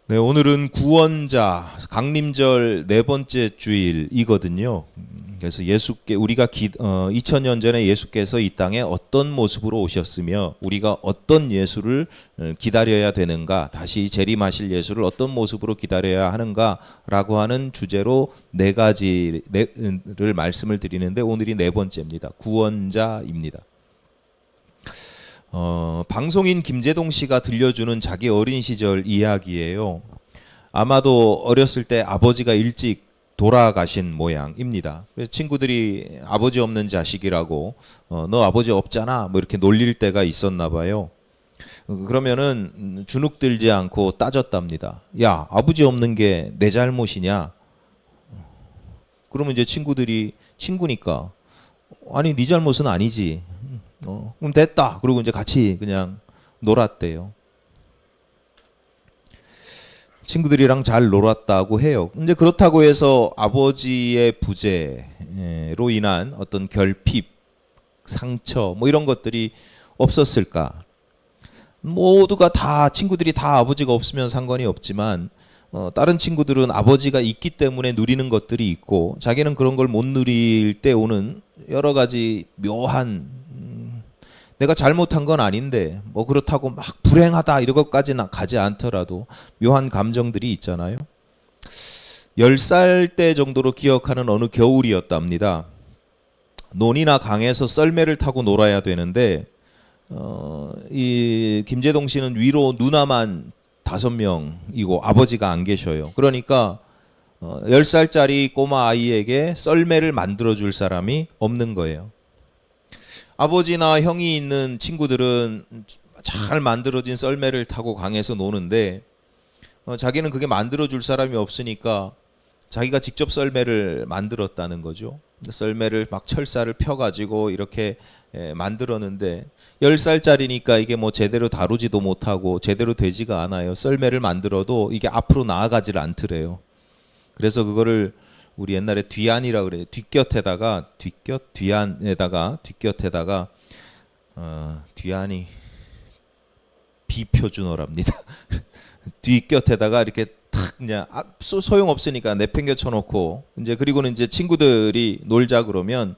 네, 오늘은 구원자 강림절 네 번째 주일이거든요. 그래서 우리가 2000년 전에 예수께서 이 땅에 어떤 모습으로 오셨으며 우리가 어떤 예수를 기다려야 되는가, 다시 재림하실 예수를 어떤 모습으로 기다려야 하는가라고 하는 주제로 네 가지를 말씀을 드리는데, 오늘이 네 번째입니다. 구원자입니다. 방송인 김재동 씨가 들려주는 자기 어린 시절 이야기예요. 아마도 어렸을 때 아버지가 일찍 돌아가신 모양입니다. 그래서 친구들이 아버지 없는 자식이라고 너 아버지 없잖아 뭐 이렇게 놀릴 때가 있었나 봐요. 그러면은 주눅 들지 않고 따졌답니다. 야, 아버지 없는 게 내 잘못이냐? 그러면 이제 친구니까 아니 네 잘못은 아니지. 그럼 됐다. 그리고 이제 같이 그냥 놀았대요. 친구들이랑 잘 놀았다고 해요. 근데 그렇다고 해서 아버지의 부재로 인한 어떤 결핍, 상처 뭐 이런 것들이 없었을까? 친구들이 다 아버지가 없으면 상관이 없지만 다른 친구들은 아버지가 있기 때문에 누리는 것들이 있고 자기는 그런 걸 못 누릴 때 오는 여러 가지 묘한, 내가 잘못한 건 아닌데 뭐 그렇다고 막 불행하다 이런 것까지는 가지 않더라도 묘한 감정들이 있잖아요. 10살 때 정도로 기억하는 어느 겨울이었답니다. 논이나 강에서 썰매를 타고 놀아야 되는데 이 김재동 씨는 위로 누나만 5명이고 아버지가 안 계셔요. 그러니까 10살짜리 꼬마 아이에게 썰매를 만들어줄 사람이 없는 거예요. 아버지나 형이 있는 친구들은 잘 만들어진 썰매를 타고 강에서 노는데 자기는 그게 만들어줄 사람이 없으니까 자기가 직접 썰매를 만들었다는 거죠. 썰매를 막 철사를 펴가지고 이렇게 만들었는데 10살짜리니까 이게 뭐 제대로 다루지도 못하고 제대로 되지가 않아요. 썰매를 만들어도 이게 앞으로 나아가질 않더래요. 그래서 그거를 우리 옛날에 뒤안이라 그래요. 뒷곁에다가 뒤안이 비표준어랍니다. 뒷곁에다가 이렇게 탁 그냥 소용 없으니까 내팽개쳐 놓고 이제 그리고는 이제 친구들이 놀자 그러면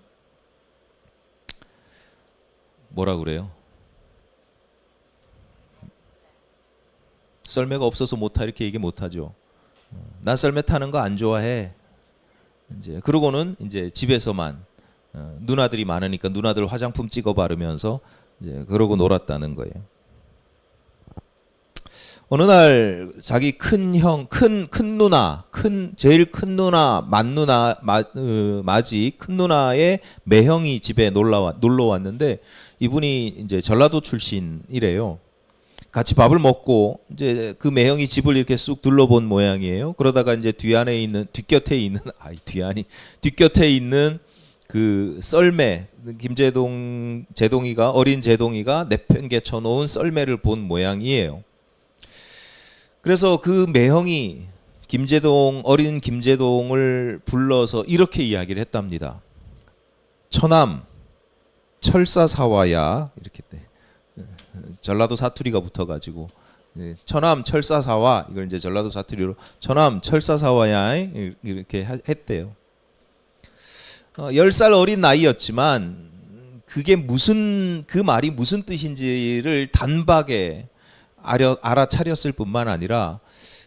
뭐라 그래요? 썰매가 없어서 못타 이렇게 얘기 못하죠. 난 썰매 타는 거 안 좋아해. 이제 그러고는 이제 집에서만 누나들이 많으니까 누나들 화장품 찍어 바르면서 이제 그러고 놀았다는 거예요. 어느 날 자기 제일 큰 누나, 맞이 큰 누나의 매형이 집에 놀러 왔는데 이분이 이제 전라도 출신이래요. 같이 밥을 먹고 이제 그 매형이 집을 이렇게 쑥 둘러본 모양이에요. 그러다가 이제 뒷곁에 있는 그 썰매, 어린 제동이가 내팽개쳐 놓은 썰매를 본 모양이에요. 그래서 그 매형이 어린 김재동을 불러서 이렇게 이야기를 했답니다. 처남 철사사와야, 이렇게 전라도 사투리가 붙어가지고 처남 철사사와, 이걸 이제 전라도 사투리로 처남 철사사와야 이렇게 했대요. 10살 어린 나이였지만 그 말이 무슨 뜻인지를 단박에 알아차렸을 뿐만 아니라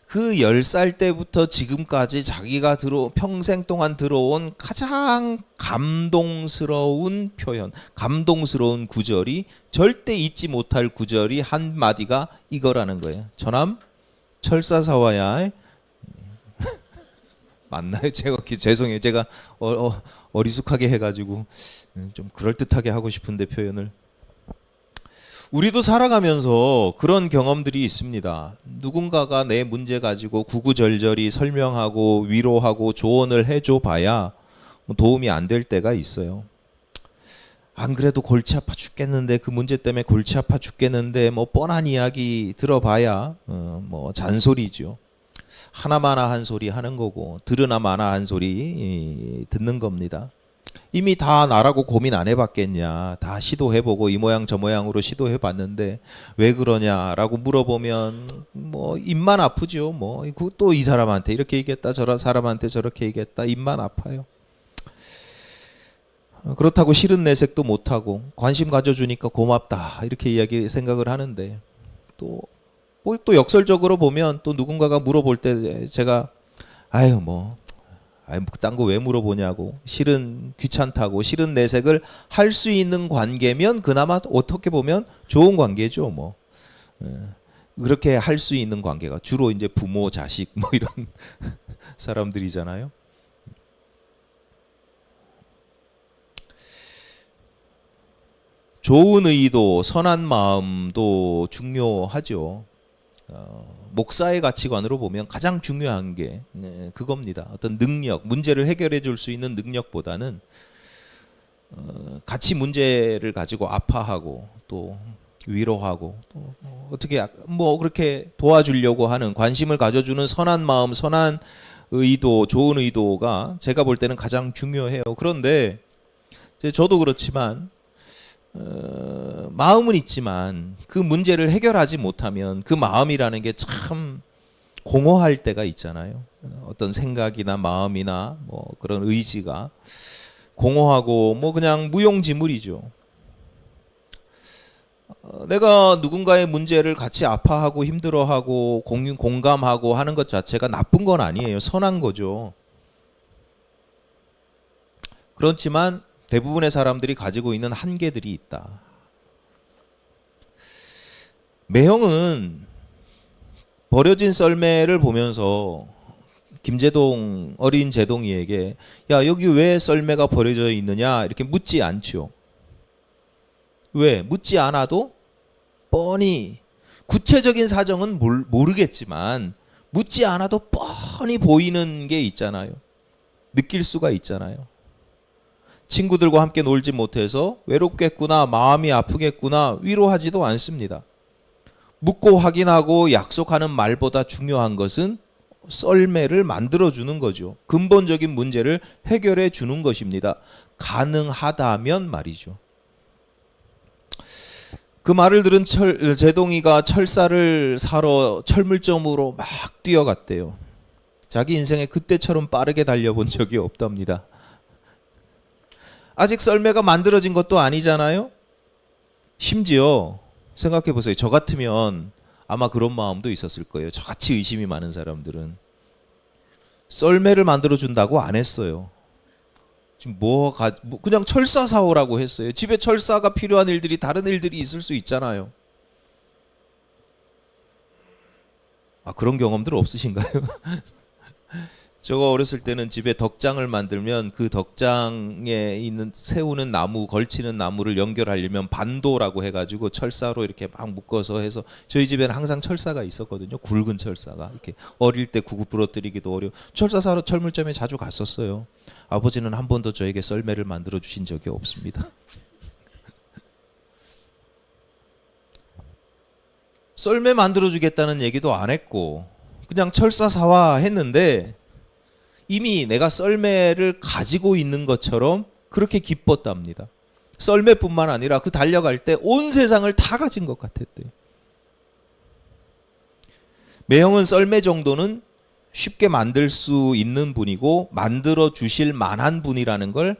그 10살 때부터 지금까지 자기가 평생 동안 들어온 가장 감동스러운 표현, 감동스러운 구절이, 절대 잊지 못할 구절이 한 마디가 이거라는 거예요. 처남 철사사와야. 맞나요? 죄송해요. 제가 어리숙하게 해가지고 좀 그럴듯하게 하고 싶은데 표현을. 우리도 살아가면서 그런 경험들이 있습니다. 누군가가 내 문제 가지고 구구절절히 설명하고 위로하고 조언을 해줘 봐야 도움이 안 될 때가 있어요. 안 그래도 골치 아파 죽겠는데, 그 문제 때문에 골치 아파 죽겠는데 뭐 뻔한 이야기 들어봐야 뭐 잔소리죠. 하나마나한 소리 하는 거고 들으나마나한 소리 듣는 겁니다. 이미 다 나라고 고민 안 해봤겠냐, 다 시도해보고 이 모양 저 모양으로 시도해봤는데 왜 그러냐라고 물어보면 뭐 입만 아프죠. 뭐 또 이 사람한테 이렇게 얘기했다, 저런 사람한테 저렇게 얘기했다, 입만 아파요. 그렇다고 싫은 내색도 못하고 관심 가져주니까 고맙다 이렇게 생각을 하는데, 또 역설적으로 보면 또 누군가가 물어볼 때 제가 딴 거 왜 물어보냐고, 귀찮다고 싫은 내색을 할 수 있는 관계면 그나마 어떻게 보면 좋은 관계죠. 뭐 그렇게 할 수 있는 관계가 주로 이제 부모, 자식 뭐 이런 사람들이잖아요. 좋은 의도, 선한 마음도 중요하죠. 목사의 가치관으로 보면 가장 중요한 게 그겁니다. 어떤 능력, 문제를 해결해 줄 수 있는 능력보다는 같이 문제를 가지고 아파하고 또 위로하고 또 어떻게 뭐 그렇게 도와주려고 하는, 관심을 가져주는 선한 마음, 선한 의도, 좋은 의도가 제가 볼 때는 가장 중요해요. 그런데 저도 그렇지만 마음은 있지만 그 문제를 해결하지 못하면 그 마음이라는 게 참 공허할 때가 있잖아요. 어떤 생각이나 마음이나 뭐 그런 의지가 공허하고 뭐 그냥 무용지물이죠. 내가 누군가의 문제를 같이 아파하고 힘들어하고 공감하고 하는 것 자체가 나쁜 건 아니에요. 선한 거죠. 그렇지만 대부분의 사람들이 가지고 있는 한계들이 있다. 매형은 버려진 썰매를 보면서 김제동, 어린 제동이에게 야, 여기 왜 썰매가 버려져 있느냐 이렇게 묻지 않죠. 왜? 묻지 않아도 뻔히, 구체적인 사정은 모르겠지만 묻지 않아도 뻔히 보이는 게 있잖아요. 느낄 수가 있잖아요. 친구들과 함께 놀지 못해서 외롭겠구나, 마음이 아프겠구나 위로하지도 않습니다. 묻고 확인하고 약속하는 말보다 중요한 것은 썰매를 만들어주는 거죠. 근본적인 문제를 해결해 주는 것입니다. 가능하다면 말이죠. 그 말을 들은 제동이가 철사를 사러 철물점으로 막 뛰어갔대요. 자기 인생에 그때처럼 빠르게 달려본 적이 없답니다. 아직 썰매가 만들어진 것도 아니잖아요. 심지어 생각해 보세요. 저 같으면 아마 그런 마음도 있었을 거예요. 저같이 의심이 많은 사람들은 썰매를 만들어 준다고 안 했어요. 지금 그냥 철사 사오라고 했어요. 집에 철사가 필요한 일들이, 다른 일들이 있을 수 있잖아요. 그런 경험들 없으신가요? 저거 어렸을 때는 집에 덕장을 만들면 그 덕장에 있는 세우는 나무, 걸치는 나무를 연결하려면 반도라고 해가지고 철사로 이렇게 막 묶어서 해서, 저희 집에는 항상 철사가 있었거든요. 굵은 철사가. 이렇게 어릴 때 구급 부러뜨리기도 어려워. 철사 사러 철물점에 자주 갔었어요. 아버지는 한 번도 저에게 썰매를 만들어 주신 적이 없습니다. 썰매 만들어 주겠다는 얘기도 안 했고 그냥 철사 사와 했는데 이미 내가 썰매를 가지고 있는 것처럼 그렇게 기뻤답니다. 썰매뿐만 아니라 그 달려갈 때 온 세상을 다 가진 것 같았대요. 매형은 썰매 정도는 쉽게 만들 수 있는 분이고 만들어 주실 만한 분이라는 걸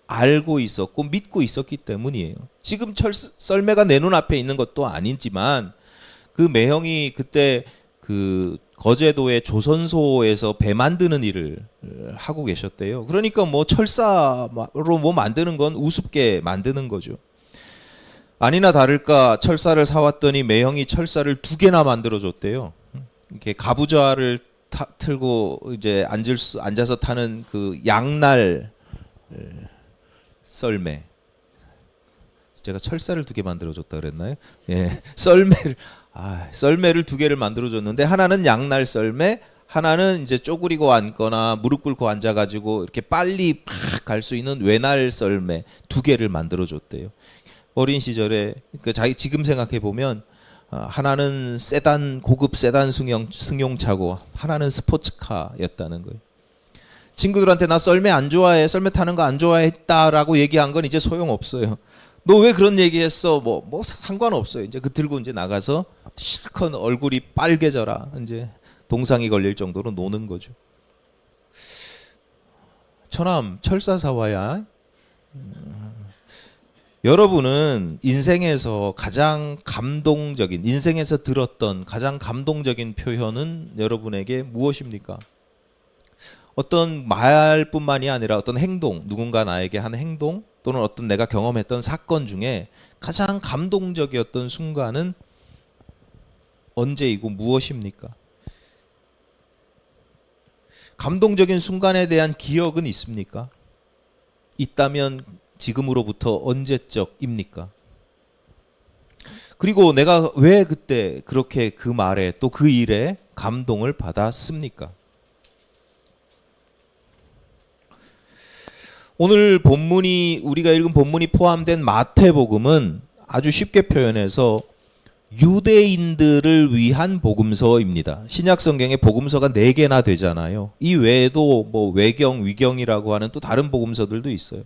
알고 있었고 믿고 있었기 때문이에요. 지금 썰매가 내 눈앞에 있는 것도 아니지만 그 매형이 그때 그 거제도의 조선소에서 배 만드는 일을 하고 계셨대요. 그러니까 뭐 철사로 뭐 만드는 건 우습게 만드는 거죠. 아니나 다를까 철사를 사왔더니 매형이 철사를 2개나 만들어줬대요. 이렇게 가부좌를 틀고 이제 앉아서 타는 그 양날 썰매. 제가 철사를 2개 만들어줬다 그랬나요? 예, 썰매를 2개를 만들어줬는데 하나는 양날 썰매, 하나는 이제 쪼그리고 앉거나 무릎 꿇고 앉아가지고 이렇게 빨리 팍 갈 수 있는 외날 썰매 2개를 만들어줬대요. 어린 시절에 지금 생각해 보면 하나는 고급 세단 승용차고 하나는 스포츠카였다는 거예요. 친구들한테 나 썰매 안 좋아해, 썰매 타는 거 안 좋아했다라고 얘기한 건 이제 소용없어요. 너 왜 그런 얘기했어? 뭐 상관없어요. 이제 그 들고 이제 나가서 실컷 얼굴이 빨개져라. 이제 동상이 걸릴 정도로 노는 거죠. 처남 철사사와야. 여러분은 인생에서 인생에서 들었던 가장 감동적인 표현은 여러분에게 무엇입니까? 어떤 말뿐만이 아니라 어떤 행동, 누군가 나에게 한 행동 또는 어떤 내가 경험했던 사건 중에 가장 감동적이었던 순간은 언제이고 무엇입니까? 감동적인 순간에 대한 기억은 있습니까? 있다면 지금으로부터 언제적입니까? 그리고 내가 왜 그때 그렇게 그 말에 또 그 일에 감동을 받았습니까? 오늘 우리가 읽은 본문이 포함된 마태복음은 아주 쉽게 표현해서 유대인들을 위한 복음서입니다. 신약 성경에 복음서가 4개나 되잖아요. 이 외에도 뭐 위경이라고 하는 또 다른 복음서들도 있어요.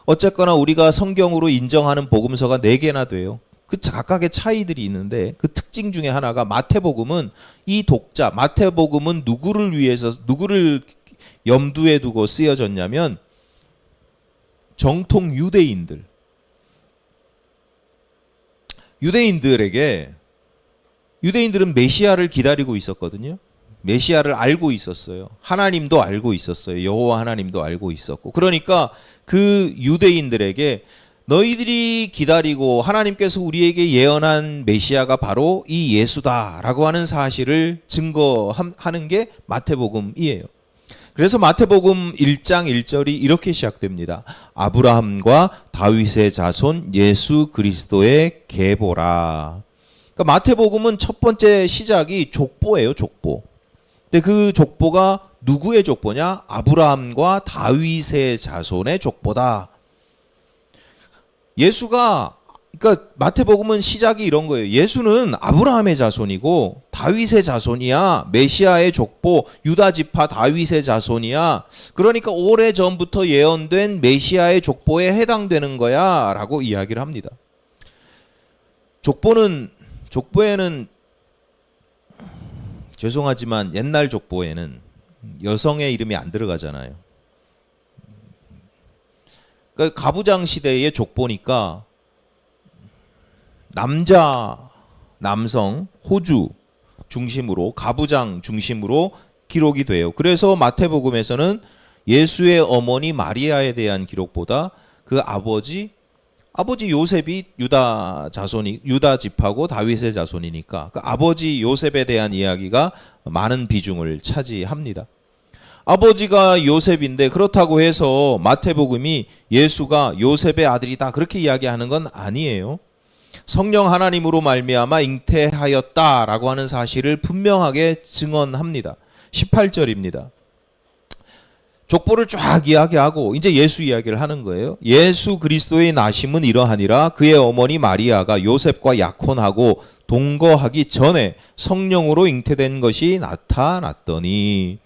어쨌거나 우리가 성경으로 인정하는 복음서가 4개나 돼요. 그 각각의 차이들이 있는데 그 특징 중에 하나가 마태복음은 마태복음은 누구를 염두에 두고 쓰여졌냐면 정통 유대인들은 메시아를 기다리고 있었거든요. 메시아를 알고 있었어요. 하나님도 알고 있었어요. 여호와 하나님도 알고 있었고. 그러니까 그 유대인들에게 너희들이 기다리고 하나님께서 우리에게 예언한 메시아가 바로 이 예수다라고 하는 사실을 증거하는 게 마태복음이에요. 그래서 마태복음 1장 1절이 이렇게 시작됩니다. 아브라함과 다윗의 자손 예수 그리스도의 계보라. 그러니까 마태복음은 첫 번째 시작이 족보예요, 족보. 근데 그 족보가 누구의 족보냐? 아브라함과 다윗의 자손의 족보다. 그러니까 마태복음은 시작이 이런 거예요. 예수는 아브라함의 자손이고 다윗의 자손이야. 메시아의 족보, 유다 지파 다윗의 자손이야. 그러니까 오래전부터 예언된 메시아의 족보에 해당되는 거야 라고 이야기를 합니다. 족보에는 죄송하지만 옛날 족보에는 여성의 이름이 안 들어가잖아요. 그러니까 가부장 시대의 족보니까 남성, 호주 중심으로 가부장 중심으로 기록이 돼요. 그래서 마태복음에서는 예수의 어머니 마리아에 대한 기록보다 그 아버지 요셉이 유다 지파고 다윗의 자손이니까 그 아버지 요셉에 대한 이야기가 많은 비중을 차지합니다. 아버지가 요셉인데 그렇다고 해서 마태복음이 예수가 요셉의 아들이다 그렇게 이야기하는 건 아니에요. 성령 하나님으로 말미암아 잉태하였다라고 하는 사실을 분명하게 증언합니다. 18절입니다. 족보를 쫙 이야기하고 이제 예수 이야기를 하는 거예요. 예수 그리스도의 나심은 이러하니라. 그의 어머니 마리아가 요셉과 약혼하고 동거하기 전에 성령으로 잉태된 것이 나타났더니,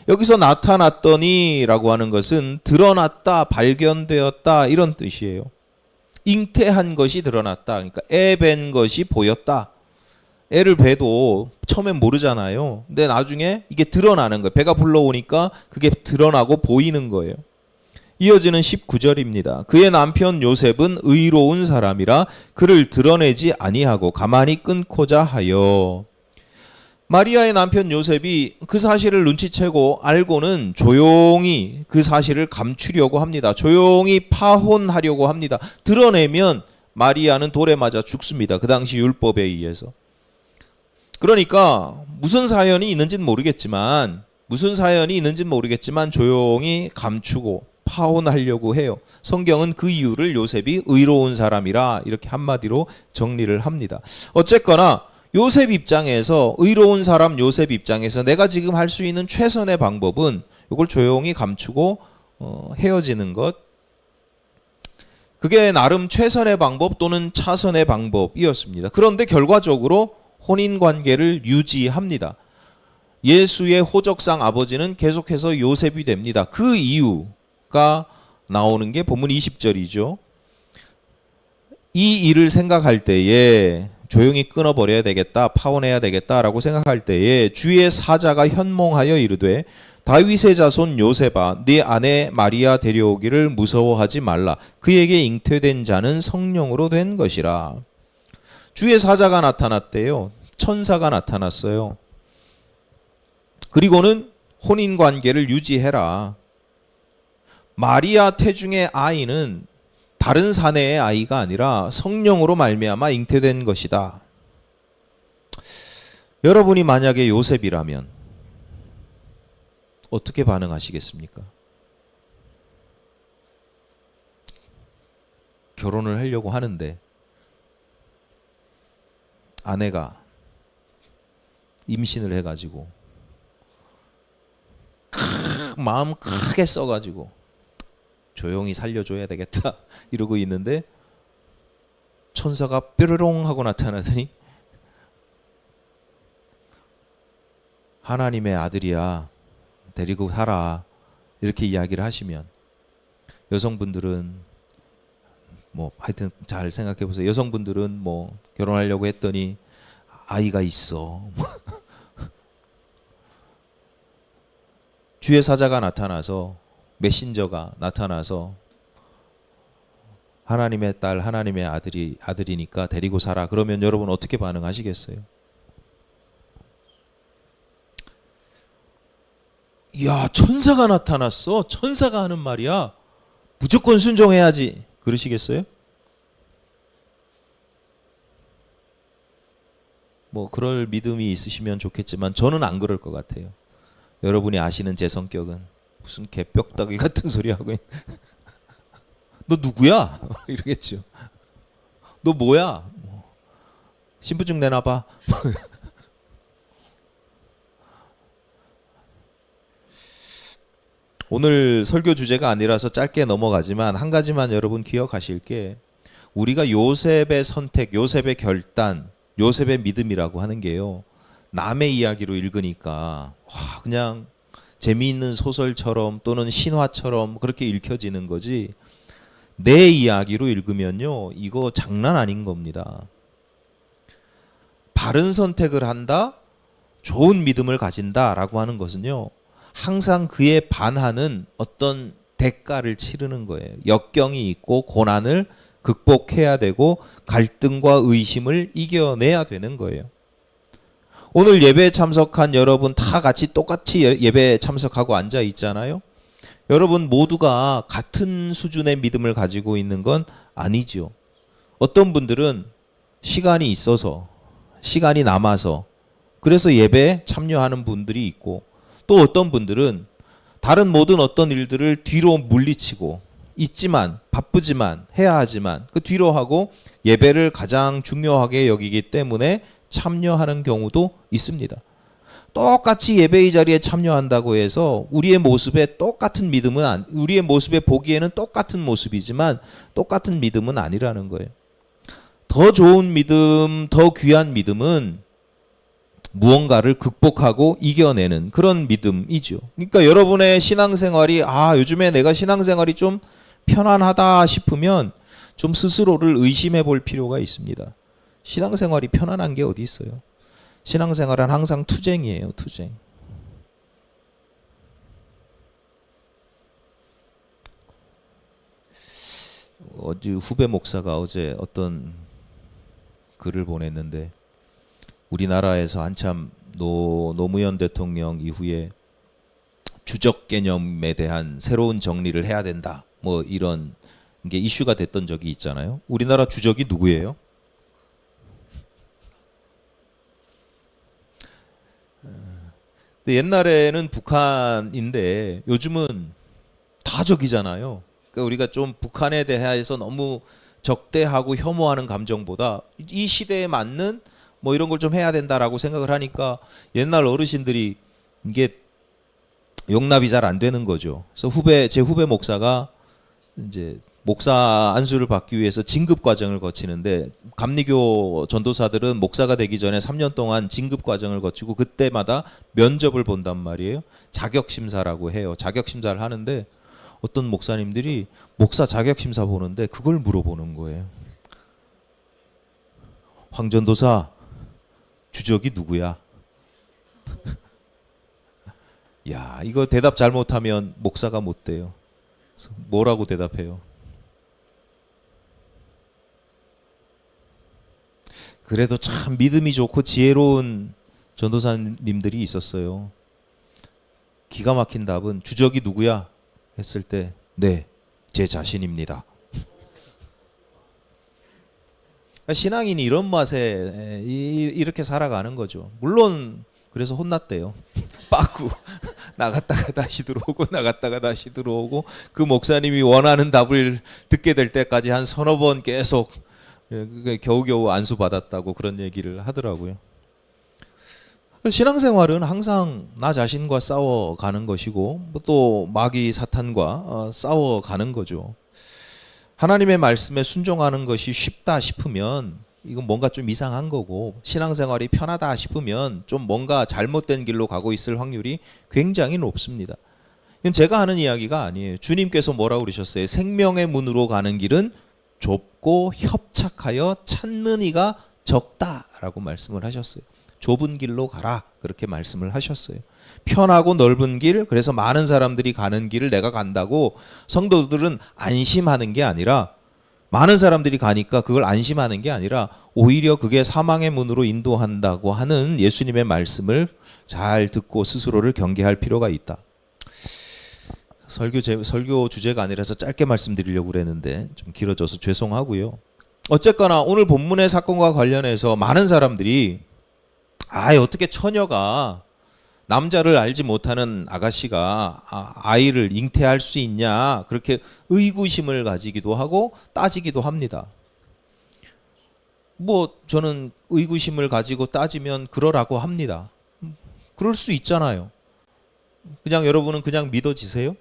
여기서 나타났더니라고 하는 것은 드러났다, 발견되었다 이런 뜻이에요. 잉태한 것이 드러났다. 그러니까 애 뵌 것이 보였다. 애를 봬도 처음엔 모르잖아요. 근데 나중에 이게 드러나는 거예요. 배가 불러오니까 그게 드러나고 보이는 거예요. 이어지는 19절입니다. 그의 남편 요셉은 의로운 사람이라 그를 드러내지 아니하고 가만히 끊고자 하여. 마리아의 남편 요셉이 그 사실을 눈치채고 알고는 조용히 그 사실을 감추려고 합니다. 조용히 파혼하려고 합니다. 드러내면 마리아는 돌에 맞아 죽습니다. 그 당시 율법에 의해서. 그러니까 무슨 사연이 있는지는 모르겠지만 조용히 감추고 파혼하려고 해요. 성경은 그 이유를 요셉이 의로운 사람이라 이렇게 한마디로 정리를 합니다. 어쨌거나 요셉 입장에서, 의로운 사람 요셉 입장에서 내가 지금 할 수 있는 최선의 방법은 이걸 조용히 감추고 헤어지는 것. 그게 나름 최선의 방법 또는 차선의 방법이었습니다. 그런데 결과적으로 혼인 관계를 유지합니다. 예수의 호적상 아버지는 계속해서 요셉이 됩니다. 그 이유가 나오는 게 본문 20절이죠. 이 일을 생각할 때에 조용히 끊어버려야 되겠다, 파혼해야 되겠다라고 생각할 때에 주의 사자가 현몽하여 이르되 다윗의 자손 요셉아 네 아내 마리아 데려오기를 무서워하지 말라. 그에게 잉태된 자는 성령으로 된 것이라. 주의 사자가 나타났대요. 천사가 나타났어요. 그리고는 혼인관계를 유지해라. 마리아 태중의 아이는 다른 사내의 아이가 아니라 성령으로 말미암아 잉태된 것이다. 여러분이 만약에 요셉이라면 어떻게 반응하시겠습니까? 결혼을 하려고 하는데 아내가 임신을 해가지고 마음 크게 써가지고 조용히 살려줘야 되겠다 이러고 있는데 천사가 뾰로롱 하고 나타나더니 하나님의 아들이야 데리고 살아 이렇게 이야기를 하시면 여성분들은 뭐 하여튼 잘 생각해 보세요. 여성분들은 뭐 결혼하려고 했더니 아이가 있어. 주의 사자가 나타나서 메신저가 나타나서 하나님의 딸 하나님의 아들이니까 데리고 살아. 그러면 여러분 어떻게 반응하시겠어요? 이야 천사가 나타났어. 천사가 하는 말이야. 무조건 순종해야지. 그러시겠어요? 뭐 그럴 믿음이 있으시면 좋겠지만 저는 안 그럴 것 같아요. 여러분이 아시는 제 성격은 무슨 개벽다귀 같은 소리 하고 너 누구야? 이러겠죠. 너 뭐야? 신분증 내놔봐. 오늘 설교 주제가 아니라서 짧게 넘어가지만 한 가지만 여러분 기억하실 게 우리가 요셉의 선택, 요셉의 결단, 요셉의 믿음이라고 하는 게요. 남의 이야기로 읽으니까 그냥 재미있는 소설처럼 또는 신화처럼 그렇게 읽혀지는 거지 내 이야기로 읽으면요. 이거 장난 아닌 겁니다. 바른 선택을 한다, 좋은 믿음을 가진다라고 하는 것은요. 항상 그에 반하는 어떤 대가를 치르는 거예요. 역경이 있고 고난을 극복해야 되고 갈등과 의심을 이겨내야 되는 거예요. 오늘 예배에 참석한 여러분 다 같이 똑같이 예배에 참석하고 앉아 있잖아요. 여러분 모두가 같은 수준의 믿음을 가지고 있는 건 아니죠. 어떤 분들은 시간이 있어서 시간이 남아서 그래서 예배에 참여하는 분들이 있고 또 어떤 분들은 다른 모든 어떤 일들을 뒤로 물리치고 있지만 바쁘지만 해야 하지만 그 뒤로 하고 예배를 가장 중요하게 여기기 때문에 참여하는 경우도 있습니다. 똑같이 예배의 자리에 참여한다고 해서 우리의 모습에 똑같은 믿음은 우리의 모습에 보기에는 똑같은 모습이지만 똑같은 믿음은 아니라는 거예요. 더 좋은 믿음, 더 귀한 믿음은 무언가를 극복하고 이겨내는 그런 믿음이죠. 그러니까 여러분의 신앙생활이 요즘에 내가 신앙생활이 좀 편안하다 싶으면 좀 스스로를 의심해 볼 필요가 있습니다. 신앙생활이 편안한 게 어디 있어요? 신앙생활은 항상 투쟁이에요. 투쟁. 어제 후배 목사가 어제 어떤 글을 보냈는데 우리나라에서 한참 노무현 대통령 이후에 주적 개념에 대한 새로운 정리를 해야 된다. 뭐 이런 게 이슈가 됐던 적이 있잖아요. 우리나라 주적이 누구예요? 근데 옛날에는 북한인데 요즘은 다 적이잖아요. 그러니까 우리가 좀 북한에 대해서 너무 적대하고 혐오하는 감정보다 이 시대에 맞는 뭐 이런 걸 좀 해야 된다라고 생각을 하니까 옛날 어르신들이 이게 용납이 잘 안 되는 거죠. 그래서 제 후배 목사가 이제 목사 안수를 받기 위해서 진급 과정을 거치는데 감리교 전도사들은 목사가 되기 전에 3년 동안 진급 과정을 거치고 그때마다 면접을 본단 말이에요. 자격 심사라고 해요. 자격 심사를 하는데 어떤 목사님들이 목사 자격 심사 보는데 그걸 물어보는 거예요. 황 전도사 주적이 누구야? 야, 이거 대답 잘못하면 목사가 못 돼요. 뭐라고 대답해요? 그래도 참 믿음이 좋고 지혜로운 전도사님들이 있었어요. 기가 막힌 답은 주적이 누구야? 했을 때 네, 제 자신입니다. 신앙인이 이런 맛에 이렇게 살아가는 거죠. 물론 그래서 혼났대요. 빠꾸 나갔다가 다시 들어오고 나갔다가 다시 들어오고 그 목사님이 원하는 답을 듣게 될 때까지 한 서너 번 계속 겨우겨우 안수 받았다고 그런 얘기를 하더라고요. 신앙생활은 항상 나 자신과 싸워가는 것이고 또 마귀 사탄과 싸워가는 거죠. 하나님의 말씀에 순종하는 것이 쉽다 싶으면 이건 뭔가 좀 이상한 거고, 신앙생활이 편하다 싶으면 좀 뭔가 잘못된 길로 가고 있을 확률이 굉장히 높습니다. 이건 제가 하는 이야기가 아니에요. 주님께서 뭐라고 그러셨어요? 생명의 문으로 가는 길은 좁고 협착하여 찾는 이가 적다라고 말씀을 하셨어요. 좁은 길로 가라 그렇게 말씀을 하셨어요. 편하고 넓은 길, 그래서 많은 사람들이 가는 길을 내가 간다고 성도들은 안심하는 게 아니라, 많은 사람들이 가니까 그걸 안심하는 게 아니라 오히려 그게 사망의 문으로 인도한다고 하는 예수님의 말씀을 잘 듣고 스스로를 경계할 필요가 있다. 설교 주제가 아니라서 짧게 말씀드리려고 그랬는데 좀 길어져서 죄송하고요. 어쨌거나 오늘 본문의 사건과 관련해서 많은 사람들이 어떻게 처녀가, 남자를 알지 못하는 아가씨가 아이를 잉태할 수 있냐, 그렇게 의구심을 가지기도 하고 따지기도 합니다. 저는 의구심을 가지고 따지면 그러라고 합니다. 그럴 수 있잖아요. 여러분은 그냥 믿어지세요?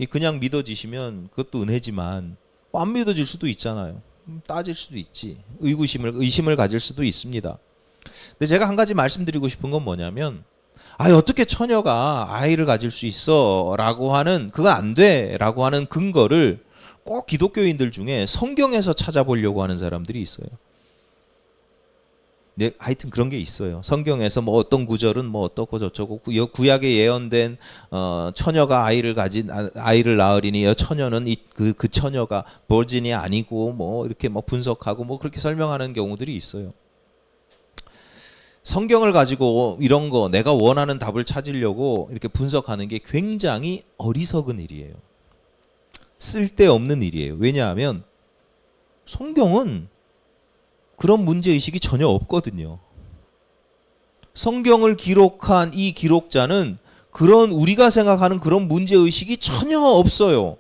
그냥 믿어지시면 그것도 은혜지만 안 믿어질 수도 있잖아요. 따질 수도 있지. 의심을 가질 수도 있습니다. 근데 제가 한 가지 말씀드리고 싶은 건 뭐냐면, 어떻게 처녀가 아이를 가질 수 있어? 라고 하는, 그건 안 돼! 라고 하는 근거를 꼭 기독교인들 중에 성경에서 찾아보려고 하는 사람들이 있어요. 네, 하여튼 그런 게 있어요. 성경에서 어떤 구절은 어떻고 저쩌고, 구약에 예언된 처녀가 아이를 낳으리니 처녀는 그 처녀가 버진이 아니고 이렇게 분석하고 그렇게 설명하는 경우들이 있어요. 성경을 가지고 이런 거 내가 원하는 답을 찾으려고 이렇게 분석하는 게 굉장히 어리석은 일이에요. 쓸데없는 일이에요. 왜냐하면 성경은 그런 문제의식이 전혀 없거든요. 성경을 기록한 이 기록자는 우리가 생각하는 그런 문제의식이 전혀 없어요.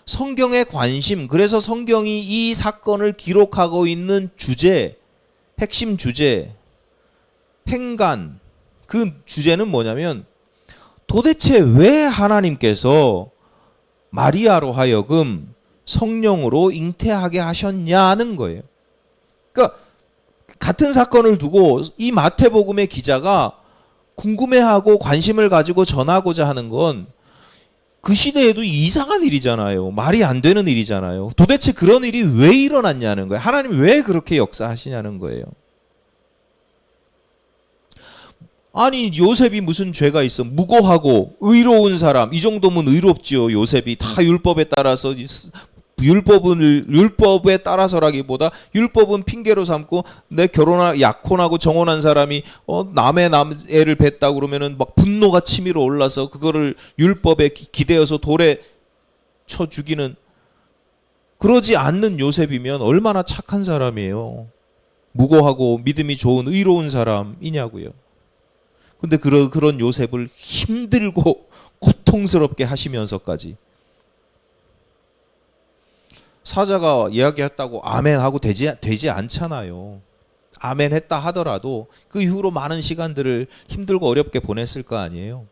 성경의 관심, 그래서 성경이 이 사건을 기록하고 있는 주제, 핵심 주제, 행간, 그 주제는 뭐냐면 도대체 왜 하나님께서 마리아로 하여금 성령으로 잉태하게 하셨냐는 거예요. 그러니까 같은 사건을 두고 이 마태복음의 기자가 궁금해하고 관심을 가지고 전하고자 하는 건 그 시대에도 이상한 일이잖아요. 말이 안 되는 일이잖아요. 도대체 그런 일이 왜 일어났냐는 거예요. 하나님 왜 그렇게 역사하시냐는 거예요. 요셉이 무슨 죄가 있어? 무고하고 의로운 사람, 이 정도면 의롭지요. 요셉이 다 율법에 따라서, 율법에 따라서라기보다 율법은 핑계로 삼고 내 약혼하고 정혼한 사람이 남의 애를 뱄다고 그러면은 분노가 치밀어 올라서 그거를 율법에 기대어서 돌에 쳐 죽이는, 그러지 않는 요셉이면 얼마나 착한 사람이에요. 무고하고 믿음이 좋은 의로운 사람이냐고요. 근데 그런 요셉을 힘들고 고통스럽게 하시면서까지 사자가 이야기했다고 아멘하고 되지 않잖아요. 아멘했다 하더라도 그 이후로 많은 시간들을 힘들고 어렵게 보냈을 거 아니에요.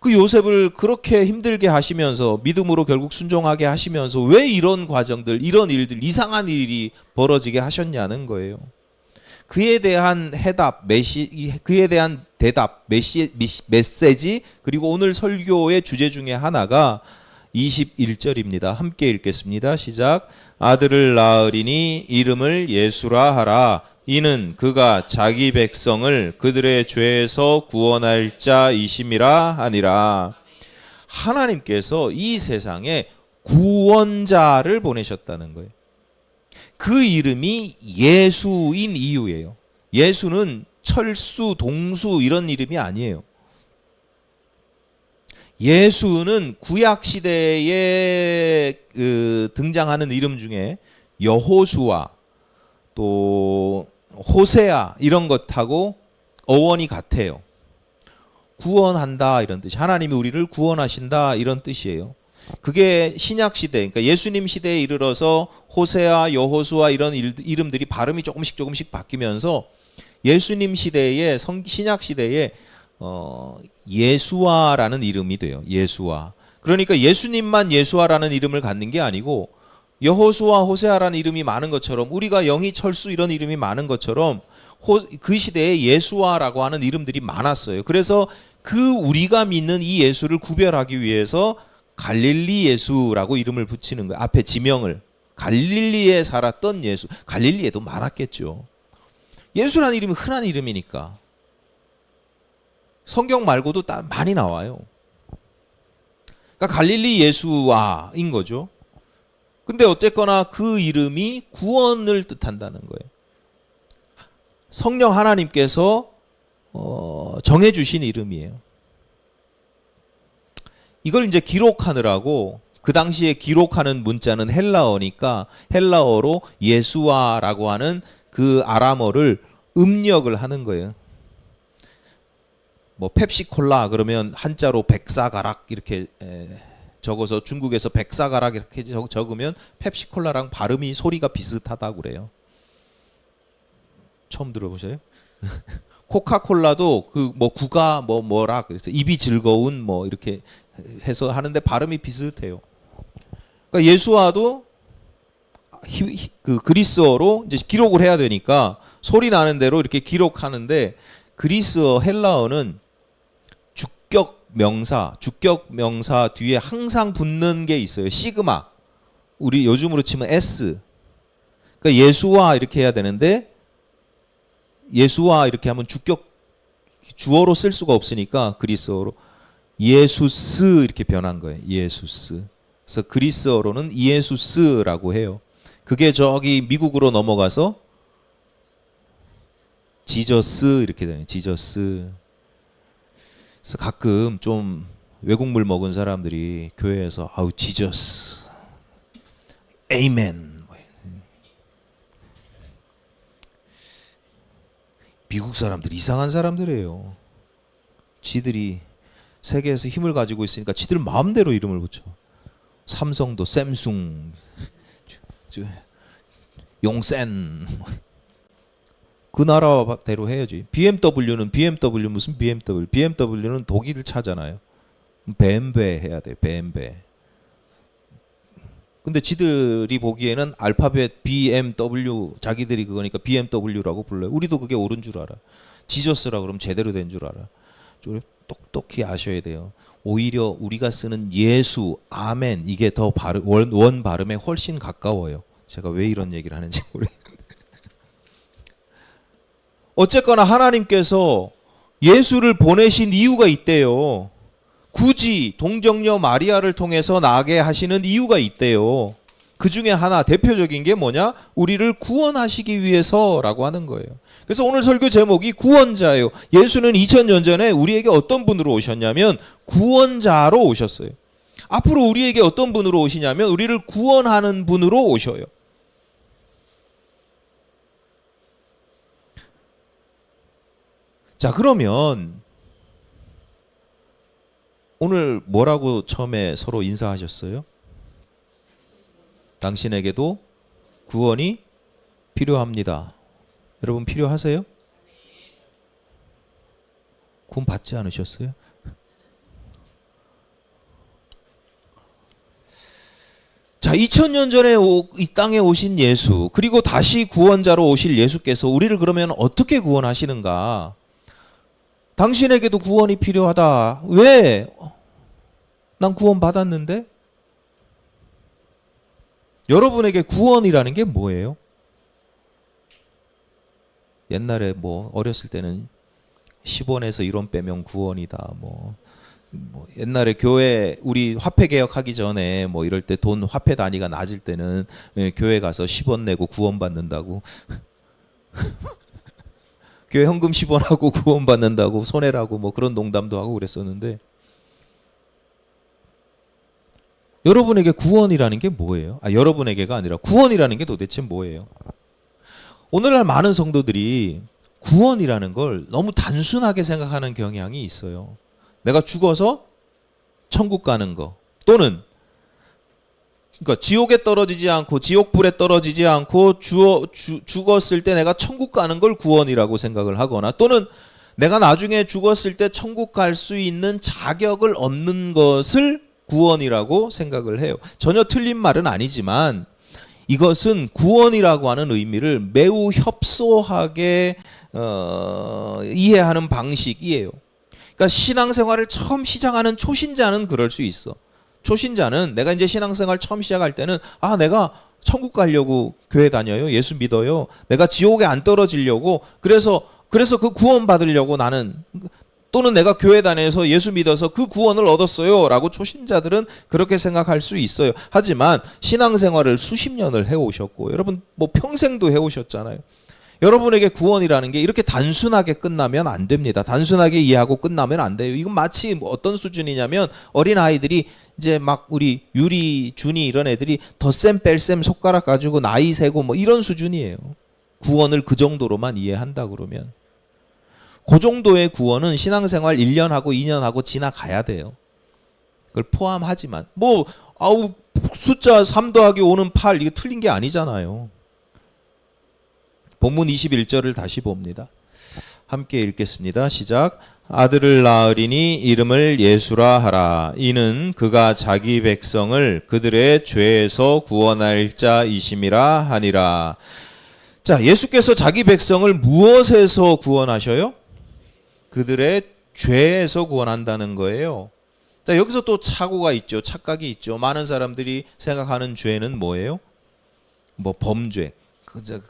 그 요셉을 그렇게 힘들게 하시면서 믿음으로 결국 순종하게 하시면서 왜 이런 과정들, 이런 일들, 이상한 일이 벌어지게 하셨냐는 거예요. 그에 대한 해답, 그에 대한 대답, 메시지, 그리고 오늘 설교의 주제 중에 하나가 21절입니다. 함께 읽겠습니다. 시작. 아들을 낳으리니 이름을 예수라 하라. 이는 그가 자기 백성을 그들의 죄에서 구원할 자이심이라 하니라. 하나님께서 이 세상에 구원자를 보내셨다는 거예요. 그 이름이 예수인 이유예요. 예수는 철수, 동수 이런 이름이 아니에요. 예수는 구약 시대에 등장하는 이름 중에 여호수아 또 호세아 이런 것하고 어원이 같아요. 구원한다 이런 뜻. 하나님이 우리를 구원하신다 이런 뜻이에요. 그게 신약 시대, 그러니까 예수님 시대에 이르러서 호세아, 여호수아 이런 이름들이 발음이 조금씩 바뀌면서 예수님 시대에 신약 시대에 예수아라는 이름이 돼요. 예수아. 그러니까 예수님만 예수아라는 이름을 갖는 게 아니고 여호수아, 호세아라는 이름이 많은 것처럼 우리가 영희, 철수 이런 이름이 많은 것처럼 그 시대에 예수아라고 하는 이름들이 많았어요. 그래서 그 우리가 믿는 이 예수를 구별하기 위해서 갈릴리 예수라고 이름을 붙이는 거예요. 앞에 지명을. 갈릴리에 살았던 예수. 갈릴리에도 많았겠죠. 예수라는 이름이 흔한 이름이니까. 성경 말고도 많이 나와요. 그러니까 갈릴리 예수와인 거죠. 근데 어쨌거나 그 이름이 구원을 뜻한다는 거예요. 성령 하나님께서 정해주신 이름이에요. 이걸 이제 기록하느라고 그 당시에 기록하는 문자는 헬라어니까 헬라어로 예수아라고 하는 그 아람어를 음력을 하는 거예요. 뭐 펩시콜라 그러면 한자로 백사가락 이렇게 적어서 중국에서 백사가락 이렇게 적으면 펩시콜라랑 발음이 소리가 비슷하다고 그래요. 처음 들어보셔요? 코카콜라도 그 뭐 구가 뭐라 그래서 입이 즐거운 뭐 이렇게 해서 하는데 발음이 비슷해요. 그러니까 예수와도 그 그리스어로 이제 기록을 해야 되니까 소리 나는 대로 이렇게 기록하는데 그리스어 헬라어는 주격 명사 뒤에 항상 붙는 게 있어요. 시그마. 우리 요즘으로 치면 S. 그러니까 예수와 이렇게 해야 되는데 예수와 이렇게 하면 주어로 쓸 수가 없으니까 그리스어로 예수스 이렇게 변한 거예요. 예수스. 그래서 그리스어로는 예수스라고 해요. 그게 저기 미국으로 넘어가서 지저스 이렇게 되는 지저스. 그래서 가끔 좀 외국물 먹은 사람들이 교회에서 아우 지저스, 에이멘. 미국 사람들 이상한 사람들이에요. 지들이 세계에서 힘을 가지고 있으니까 지들 마음대로 이름을 붙여. 삼성도 샘숭, 용센. 그 나라대로 해야지. BMW는 BMW 무슨 BMW? BMW는 독일 차잖아요. 벤베 해야 돼. 벤베. 근데 지들이 보기에는 알파벳 BMW 자기들이 그거니까 BMW라고 불러요. 우리도 그게 옳은 줄 알아. 지저스라 그러면 제대로 된 줄 알아. 좀 똑똑히 아셔야 돼요. 오히려 우리가 쓰는 예수, 아멘 이게 더 원 발음에 훨씬 가까워요. 제가 왜 이런 얘기를 하는지 모르겠는데. 어쨌거나 하나님께서 예수를 보내신 이유가 있대요. 굳이 동정녀 마리아를 통해서 나게 하시는 이유가 있대요. 그 중에 하나 대표적인 게 뭐냐? 우리를 구원하시기 위해서라고 하는 거예요. 그래서 오늘 설교 제목이 구원자예요. 예수는 2000년 전에 우리에게 어떤 분으로 오셨냐면 구원자로 오셨어요. 앞으로 우리에게 어떤 분으로 오시냐면 우리를 구원하는 분으로 오셔요. 자, 그러면 오늘 뭐라고 처음에 서로 인사하셨어요? 당신에게도 구원이 필요합니다. 여러분 필요하세요? 구원 받지 않으셨어요? 자, 2000년 전에 이 땅에 오신 예수, 그리고 다시 구원자로 오실 예수께서 우리를 그러면 어떻게 구원하시는가? 당신에게도 구원이 필요하다. 왜? 난 구원 받았는데? 여러분에게 구원이라는 게 뭐예요? 옛날에 뭐 어렸을 때는 10원에서 1원 빼면 구원이다. 뭐 옛날에 교회 우리 화폐 개혁하기 전에 뭐 이럴 때 돈 화폐 단위가 낮을 때는 교회 가서 10원 내고 구원 받는다고. 교회 현금 10원 하고 구원 받는다고 손해라고 뭐 그런 농담도 하고 그랬었는데, 여러분에게 구원이라는 게 뭐예요? 여러분에게가 아니라 구원이라는 게 도대체 뭐예요? 오늘날 많은 성도들이 구원이라는 걸 너무 단순하게 생각하는 경향이 있어요. 내가 죽어서 천국 가는 거, 또는 그러니까 지옥에 떨어지지 않고 지옥불에 떨어지지 않고 죽었을 때 내가 천국 가는 걸 구원이라고 생각을 하거나, 또는 내가 나중에 죽었을 때 천국 갈 수 있는 자격을 얻는 것을 구원이라고 생각을 해요. 전혀 틀린 말은 아니지만 이것은 구원이라고 하는 의미를 매우 협소하게 이해하는 방식이에요. 그러니까 신앙생활을 처음 시작하는 초신자는 그럴 수 있어. 초신자는 내가 이제 신앙생활 처음 시작할 때는 내가 천국 가려고 교회 다녀요. 예수 믿어요. 내가 지옥에 안 떨어지려고 그래서 그 구원 받으려고 나는, 또는 내가 교회 다녀서 예수 믿어서 그 구원을 얻었어요 라고 초신자들은 그렇게 생각할 수 있어요. 하지만 신앙생활을 수십 년을 해오셨고 여러분 뭐 평생도 해오셨잖아요. 여러분에게 구원이라는 게 이렇게 단순하게 끝나면 안 됩니다. 단순하게 이해하고 끝나면 안 돼요. 이건 마치 어떤 수준이냐면 어린아이들이 이제 막 우리 유리, 준이 이런 애들이 덧셈 뺄셈 손가락 가지고 나이 세고 뭐 이런 수준이에요. 구원을 그 정도로만 이해한다 그러면. 그 정도의 구원은 신앙생활 1년하고 2년하고 지나가야 돼요. 그걸 포함하지만 숫자 3 더하기 5는 8 이거 틀린 게 아니잖아요. 본문 21절을 다시 봅니다. 함께 읽겠습니다. 시작. 아들을 낳으리니 이름을 예수라 하라. 이는 그가 자기 백성을 그들의 죄에서 구원할 자이심이라 하니라. 자, 예수께서 자기 백성을 무엇에서 구원하셔요? 그들의 죄에서 구원한다는 거예요. 자, 여기서 또 착오가 있죠. 착각이 있죠. 많은 사람들이 생각하는 죄는 뭐예요? 뭐 범죄,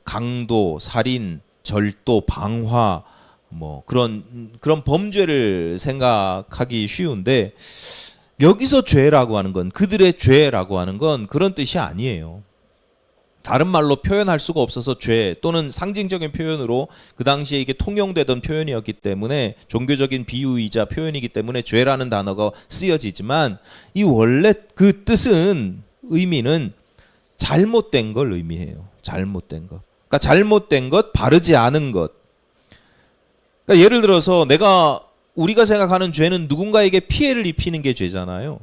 강도, 살인, 절도, 방화, 뭐 그런 범죄를 생각하기 쉬운데, 여기서 죄라고 하는 건, 그들의 죄라고 하는 건 그런 뜻이 아니에요. 다른 말로 표현할 수가 없어서 죄, 또는 상징적인 표현으로 그 당시에 이게 통용되던 표현이었기 때문에, 종교적인 비유이자 표현이기 때문에 죄라는 단어가 쓰여지지만, 이 원래 그 뜻은, 의미는 잘못된 걸 의미해요. 잘못된 것. 그러니까 잘못된 것, 바르지 않은 것. 그러니까 예를 들어서 우리가 생각하는 죄는 누군가에게 피해를 입히는 게 죄잖아요.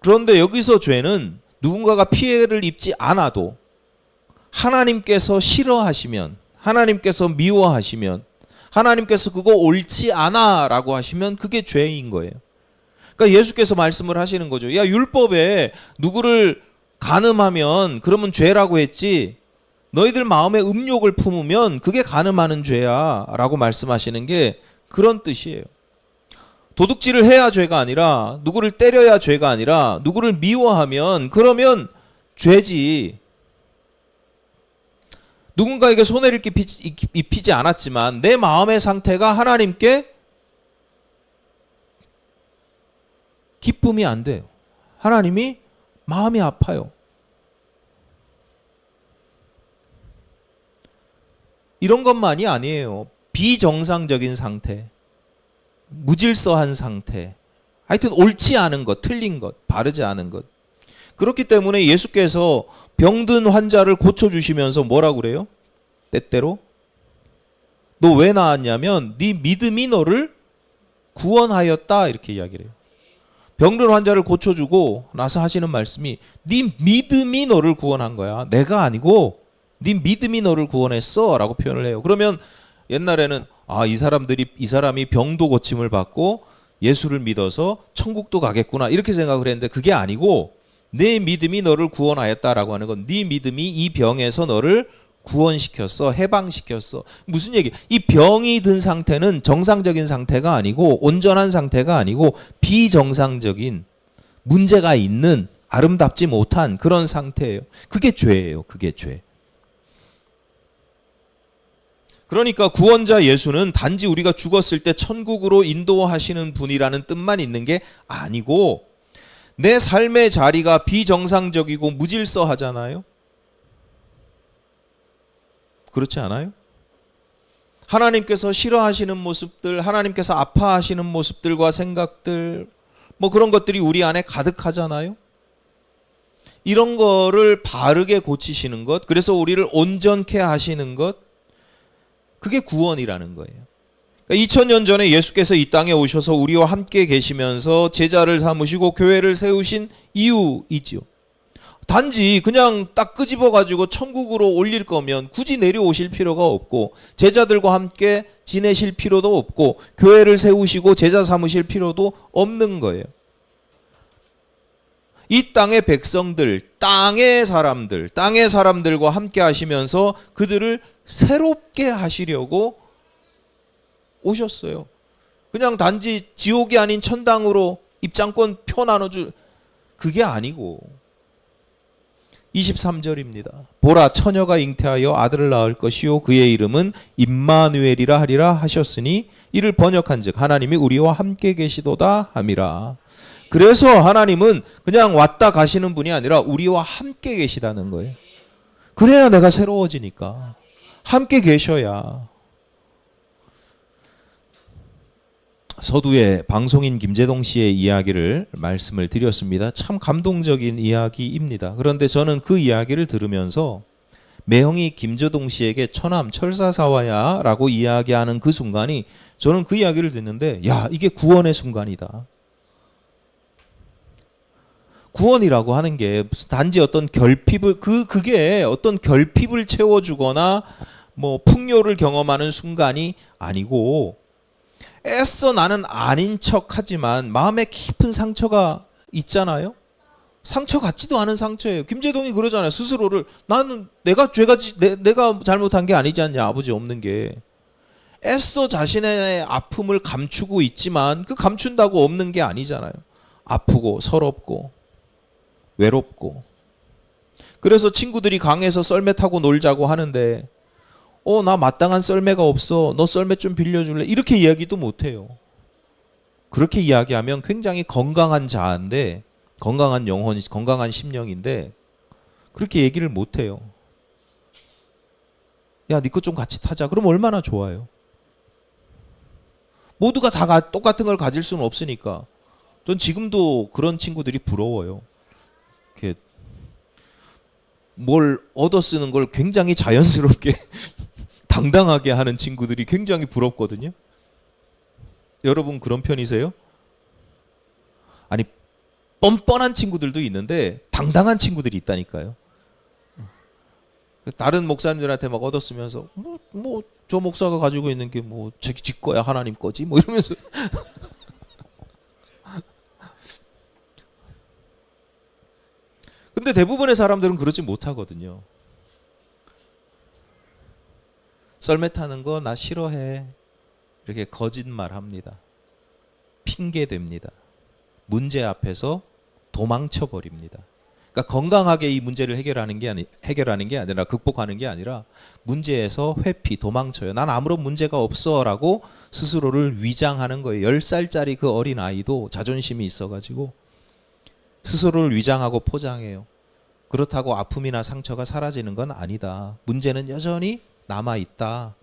그런데 여기서 죄는 누군가가 피해를 입지 않아도 하나님께서 싫어하시면, 하나님께서 미워하시면, 하나님께서 그거 옳지 않아 라고 하시면 그게 죄인 거예요. 그러니까 예수께서 말씀을 하시는 거죠. 야, 율법에 누구를 간음하면 그러면 죄라고 했지, 너희들 마음에 음욕을 품으면 그게 간음하는 죄야 라고 말씀하시는 게 그런 뜻이에요. 도둑질을 해야 죄가 아니라, 누구를 때려야 죄가 아니라, 누구를 미워하면 그러면 죄지. 누군가에게 손해를 입히지 않았지만 내 마음의 상태가 하나님께 기쁨이 안 돼요. 하나님이 마음이 아파요. 이런 것만이 아니에요. 비정상적인 상태, 무질서한 상태, 하여튼 옳지 않은 것, 틀린 것, 바르지 않은 것. 그렇기 때문에 예수께서 병든 환자를 고쳐주시면서 뭐라고 그래요? 때때로 너 왜 나았냐면 네 믿음이 너를 구원하였다, 이렇게 이야기를 해요. 병든 환자를 고쳐주고 나서 하시는 말씀이 네 믿음이 너를 구원한 거야. 내가 아니고 네 믿음이 너를 구원했어 라고 표현을 해요. 그러면 옛날에는 이 사람이 병도 고침을 받고 예수를 믿어서 천국도 가겠구나 이렇게 생각을 했는데, 그게 아니고 내 믿음이 너를 구원하였다라고 하는 건 네 믿음이 이 병에서 너를 구원시켰어, 해방시켰어. 무슨 얘기? 이 병이 든 상태는 정상적인 상태가 아니고 온전한 상태가 아니고 비정상적인 문제가 있는 아름답지 못한 그런 상태예요. 그게 죄예요. 그게 죄. 그러니까 구원자 예수는 단지 우리가 죽었을 때 천국으로 인도하시는 분이라는 뜻만 있는 게 아니고 내 삶의 자리가 비정상적이고 무질서하잖아요. 그렇지 않아요? 하나님께서 싫어하시는 모습들, 하나님께서 아파하시는 모습들과 생각들, 뭐 그런 것들이 우리 안에 가득하잖아요. 이런 거를 바르게 고치시는 것, 그래서 우리를 온전케 하시는 것, 그게 구원이라는 거예요. 그러니까 2000년 전에 예수께서 이 땅에 오셔서 우리와 함께 계시면서 제자를 삼으시고 교회를 세우신 이유이지요. 단지 그냥 딱 끄집어가지고 천국으로 올릴 거면 굳이 내려오실 필요가 없고 제자들과 함께 지내실 필요도 없고 교회를 세우시고 제자 삼으실 필요도 없는 거예요. 이 땅의 백성들, 땅의 사람들과 함께 하시면서 그들을 새롭게 하시려고 오셨어요. 그냥 단지 지옥이 아닌 천당으로 입장권 표 나눠줄 그게 아니고 23절입니다. 보라 처녀가 잉태하여 아들을 낳을 것이요 그의 이름은 임마누엘이라 하리라 하셨으니 이를 번역한즉 하나님이 우리와 함께 계시도다 함이라. 그래서 하나님은 그냥 왔다 가시는 분이 아니라 우리와 함께 계시다는 거예요. 그래야 내가 새로워지니까. 함께 계셔야. 서두에 방송인 김재동 씨의 이야기를 말씀을 드렸습니다. 참 감동적인 이야기입니다. 그런데 저는 그 이야기를 들으면서 매형이 김재동 씨에게 처남 철사사와야 라고 이야기하는 그 순간이 저는 그 이야기를 듣는데 야 이게 구원의 순간이다. 구원이라고 하는 게 단지 어떤 결핍을 그게 어떤 결핍을 채워주거나 뭐 풍요를 경험하는 순간이 아니고 애써 나는 아닌 척하지만 마음에 깊은 상처가 있잖아요. 상처 같지도 않은 상처예요. 김재동이 그러잖아요. 스스로를 나는 내가 내가 잘못한 게 아니지 않냐 아버지 없는 게 애써 자신의 아픔을 감추고 있지만 그 감춘다고 없는 게 아니잖아요. 아프고 서럽고 외롭고 그래서 친구들이 강에서 썰매 타고 놀자고 하는데 나 마땅한 썰매가 없어. 너 썰매 좀 빌려줄래? 이렇게 이야기도 못해요. 그렇게 이야기하면 굉장히 건강한 자아인데 건강한 영혼, 건강한 심령인데 그렇게 얘기를 못해요. 야, 네 거 좀 같이 타자. 그럼 얼마나 좋아요. 모두가 다 똑같은 걸 가질 수는 없으니까. 전 지금도 그런 친구들이 부러워요. 이렇게 뭘 얻어 쓰는 걸 굉장히 자연스럽게 당당하게 하는 친구들이 굉장히 부럽거든요. 여러분 그런 편이세요? 아니 뻔뻔한 친구들도 있는데 당당한 친구들이 있다니까요. 다른 목사님들한테 막 얻었으면서 뭐 저 목사가 가지고 있는 게 뭐 지 거야 하나님 거지 뭐 이러면서 근데 대부분의 사람들은 그러지 못하거든요. 썰매 타는 거 나 싫어해. 이렇게 거짓말합니다. 핑계댑니다. 문제 앞에서 도망쳐 버립니다. 그러니까 건강하게 이 문제를 해결하는 게 아니라 극복하는 게 아니라 문제에서 회피, 도망쳐요. 난 아무런 문제가 없어라고 스스로를 위장하는 거예요. 10살짜리 그 어린 아이도 자존심이 있어가지고 스스로를 위장하고 포장해요. 그렇다고 아픔이나 상처가 사라지는 건 아니다. 문제는 여전히 남아있다.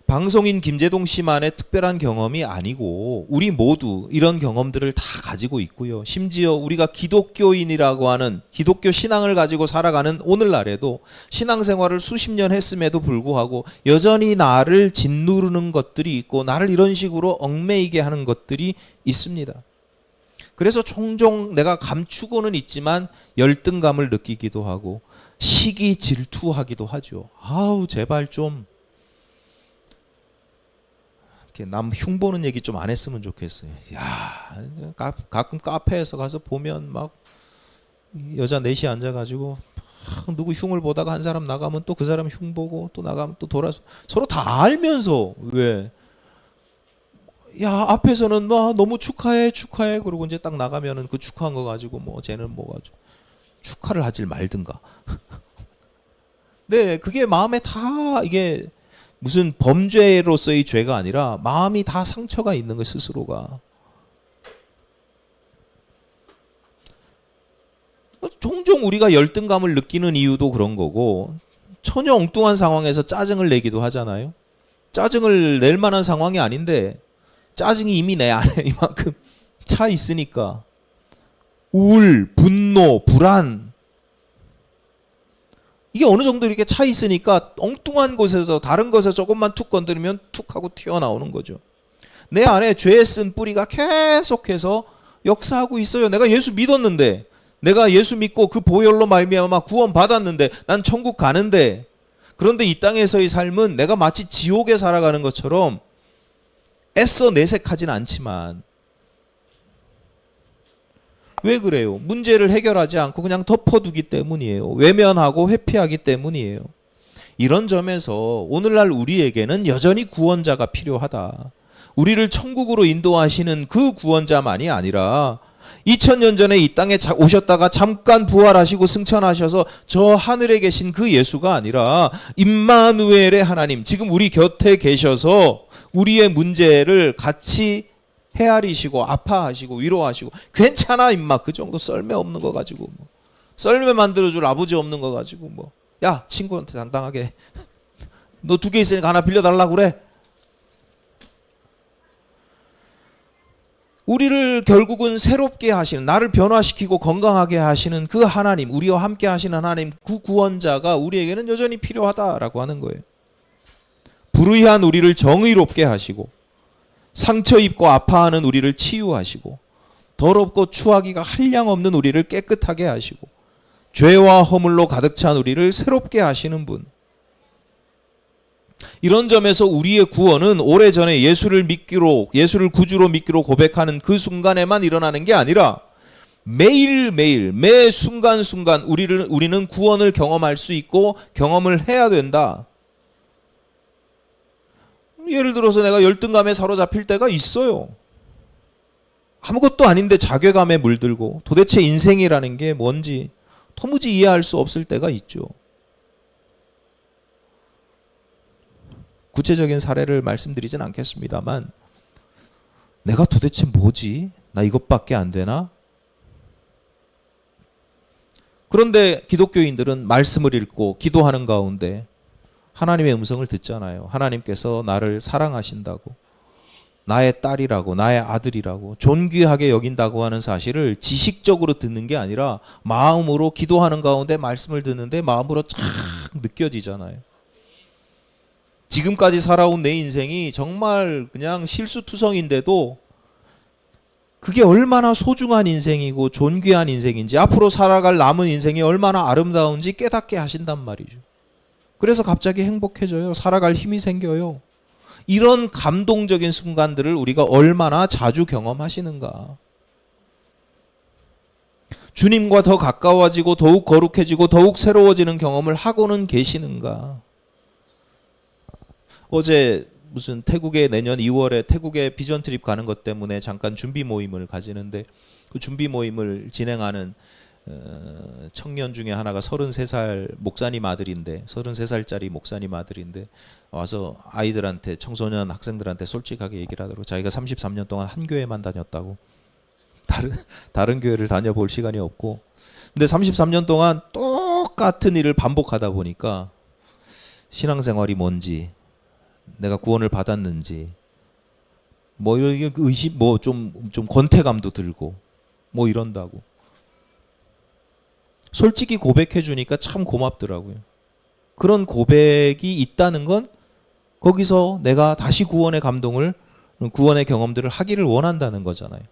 방송인 김재동 씨만의 특별한 경험이 아니고 우리 모두 이런 경험들을 다 가지고 있고요. 심지어 우리가 기독교인이라고 하는 기독교 신앙을 가지고 살아가는 오늘날에도 신앙생활을 수십 년 했음에도 불구하고 여전히 나를 짓누르는 것들이 있고 나를 이런 식으로 얽매이게 하는 것들이 있습니다. 그래서 종종 내가 감추고는 있지만 열등감을 느끼기도 하고 시기 질투하기도 하죠. 아우 제발 좀 이렇게 남 흉보는 얘기 좀 안 했으면 좋겠어요. 야 가끔 카페에서 가서 보면 막 여자 넷이 앉아가지고 막 누구 흉을 보다가 한 사람 나가면 또 그 사람 흉 보고 또 나가면 또 돌아서 서로 다 알면서 왜? 야 앞에서는 뭐 너무 축하해 축하해 그러고 이제 딱 나가면은 그 축하한 거 가지고 뭐 쟤는 뭐 가지고 축하를 하질 말든가. 네, 그게 마음에 다 이게 무슨 범죄로서의 죄가 아니라 마음이 다 상처가 있는 거 스스로가. 종종 우리가 열등감을 느끼는 이유도 그런 거고 전혀 엉뚱한 상황에서 짜증을 내기도 하잖아요. 짜증을 낼 만한 상황이 아닌데 짜증이 이미 내 안에 이만큼 차 있으니까 우울, 분노, 불안 이게 어느 정도 이렇게 차 있으니까 엉뚱한 곳에서 다른 것에 조금만 툭 건드리면 툭 하고 튀어나오는 거죠. 내 안에 죄에 쓴 뿌리가 계속해서 역사하고 있어요. 내가 예수 믿었는데 내가 예수 믿고 그 보혈로 말미암아 구원 받았는데 난 천국 가는데 그런데 이 땅에서의 삶은 내가 마치 지옥에 살아가는 것처럼 애써 내색하진 않지만 왜 그래요? 문제를 해결하지 않고 그냥 덮어두기 때문이에요. 외면하고 회피하기 때문이에요. 이런 점에서 오늘날 우리에게는 여전히 구원자가 필요하다. 우리를 천국으로 인도하시는 그 구원자만이 아니라 2000년 전에 이 땅에 오셨다가 잠깐 부활하시고 승천하셔서 저 하늘에 계신 그 예수가 아니라 임마누엘의 하나님, 지금 우리 곁에 계셔서 우리의 문제를 같이 헤아리시고 아파하시고 위로하시고 괜찮아 임마 그 정도 썰매 없는 거 가지고 뭐 썰매 만들어줄 아버지 없는 거 가지고 뭐 야 친구한테 당당하게 너 2개 있으니까 하나 빌려달라고 그래. 우리를 결국은 새롭게 하시는 나를 변화시키고 건강하게 하시는 그 하나님 우리와 함께 하시는 하나님 그 구원자가 우리에게는 여전히 필요하다라고 하는 거예요. 불의한 우리를 정의롭게 하시고 상처 입고 아파하는 우리를 치유하시고 더럽고 추하기가 한량없는 우리를 깨끗하게 하시고 죄와 허물로 가득 찬 우리를 새롭게 하시는 분. 이런 점에서 우리의 구원은 오래전에 예수를 구주로 믿기로 고백하는 그 순간에만 일어나는 게 아니라 매일매일 매 순간순간 우리는 구원을 경험할 수 있고 경험을 해야 된다. 예를 들어서 내가 열등감에 사로잡힐 때가 있어요. 아무것도 아닌데 자괴감에 물들고 도대체 인생이라는 게 뭔지 도무지 이해할 수 없을 때가 있죠. 구체적인 사례를 말씀드리진 않겠습니다만 내가 도대체 뭐지? 나 이것밖에 안 되나? 그런데 기독교인들은 말씀을 읽고 기도하는 가운데 하나님의 음성을 듣잖아요. 하나님께서 나를 사랑하신다고, 나의 딸이라고, 나의 아들이라고 존귀하게 여긴다고 하는 사실을 지식적으로 듣는 게 아니라 마음으로 기도하는 가운데 말씀을 듣는데 마음으로 쫙 느껴지잖아요. 지금까지 살아온 내 인생이 정말 그냥 실수투성인데도 그게 얼마나 소중한 인생이고 존귀한 인생인지 앞으로 살아갈 남은 인생이 얼마나 아름다운지 깨닫게 하신단 말이죠. 그래서 갑자기 행복해져요. 살아갈 힘이 생겨요. 이런 감동적인 순간들을 우리가 얼마나 자주 경험하시는가. 주님과 더 가까워지고 더욱 거룩해지고 더욱 새로워지는 경험을 하고는 계시는가. 어제 무슨 태국에 내년 2월에 태국에 비전 트립 가는 것 때문에 잠깐 준비 모임을 가지는데 그 준비 모임을 진행하는 청년 중에 하나가 33살 목사님 아들인데 33살짜리 목사님 아들인데 와서 아이들한테 청소년 학생들한테 솔직하게 얘기를 하더라고. 자기가 33년 동안 한 교회만 다녔다고. 다른 교회를 다녀볼 시간이 없고 근데 33년 동안 똑같은 일을 반복하다 보니까 신앙생활이 뭔지 내가 구원을 받았는지 뭐 이런 의심 뭐 좀 권태감도 들고 뭐 이런다고. 솔직히 고백해 주니까 참 고맙더라고요. 그런 고백이 있다는 건 거기서 내가 다시 구원의 경험들을 하기를 원한다는 거잖아요.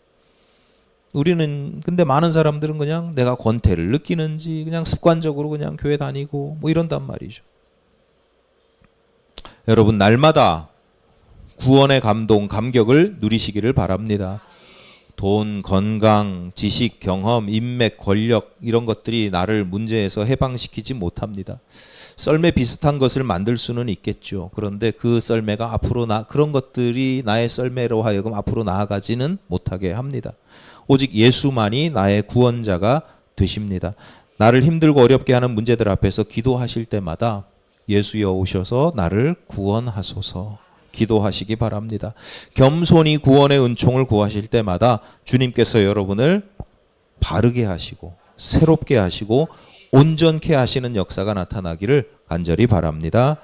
우리는 근데 많은 사람들은 그냥 내가 권태를 느끼는지 그냥 습관적으로 그냥 교회 다니고 뭐 이런단 말이죠. 여러분 날마다 구원의 감동, 감격을 누리시기를 바랍니다. 돈, 건강, 지식, 경험, 인맥, 권력 이런 것들이 나를 문제에서 해방시키지 못합니다. 썰매 비슷한 것을 만들 수는 있겠죠. 그런데 그 썰매가 앞으로 그런 것들이 나의 썰매로 하여금 앞으로 나아가지는 못하게 합니다. 오직 예수만이 나의 구원자가 되십니다. 나를 힘들고 어렵게 하는 문제들 앞에서 기도하실 때마다 예수여 오셔서 나를 구원하소서 기도하시기 바랍니다. 겸손히 구원의 은총을 구하실 때마다 주님께서 여러분을 바르게 하시고 새롭게 하시고 온전케 하시는 역사가 나타나기를 간절히 바랍니다.